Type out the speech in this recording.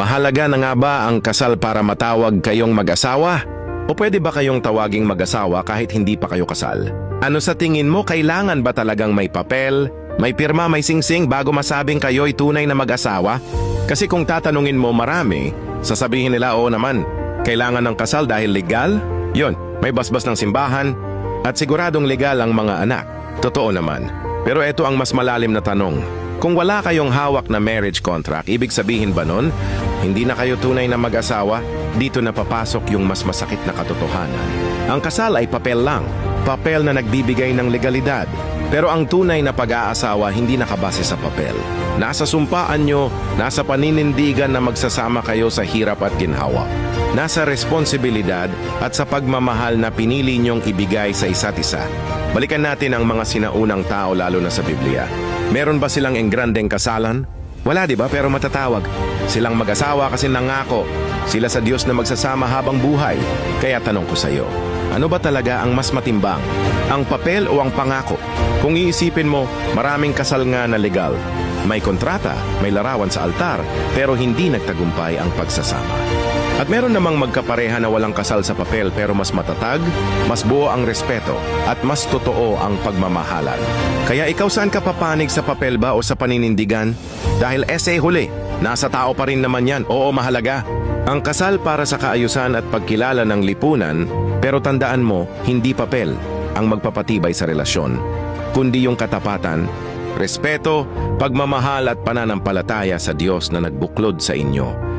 Mahalaga na nga ba ang kasal para matawag kayong mag-asawa? O pwede ba kayong tawaging mag-asawa kahit hindi pa kayo kasal? Ano sa tingin mo, kailangan ba talagang may papel, may pirma, may singsing bago masabing kayo'y tunay na mag-asawa? Kasi kung tatanungin mo marami, sasabihin nila oo naman, kailangan ng kasal dahil legal? Yon, may basbas ng simbahan at siguradong legal ang mga anak. Totoo naman. Pero ito ang mas malalim na tanong. Kung wala kayong hawak na marriage contract, ibig sabihin ba nun, hindi na kayo tunay na mag-asawa? Dito na papasok yung mas masakit na katotohanan. Ang kasal ay papel lang. Papel na nagbibigay ng legalidad. Pero ang tunay na pag-aasawa hindi nakabase sa papel. Nasa sumpaan nyo, nasa paninindigan na magsasama kayo sa hirap at ginhawa. Nasa responsibilidad at sa pagmamahal na pinili nyong ibigay sa isa't isa. Balikan natin ang mga sinaunang tao lalo na sa Biblia. Meron ba silang engrandeng kasalan? Wala, di ba? Pero matatawag. Silang mag-asawa kasi nangako. Sila sa Diyos na magsasama habang buhay. Kaya tanong ko sa iyo, ano ba talaga ang mas matimbang? Ang papel o ang pangako? Kung iisipin mo, maraming kasal nga na legal. May kontrata, may larawan sa altar, pero hindi nagtagumpay ang pagsasama. At meron namang magkapareha na walang kasal sa papel pero mas matatag, mas buo ang respeto, at mas totoo ang pagmamahalan. Kaya ikaw saan ka papanig, sa papel ba o sa paninindigan? Dahil essay huli, nasa tao pa rin naman yan. Oo, mahalaga. Ang kasal para sa kaayusan at pagkilala ng lipunan, pero tandaan mo, hindi papel ang magpapatibay sa relasyon, kundi yung katapatan, respeto, pagmamahal at pananampalataya sa Diyos na nagbuklod sa inyo.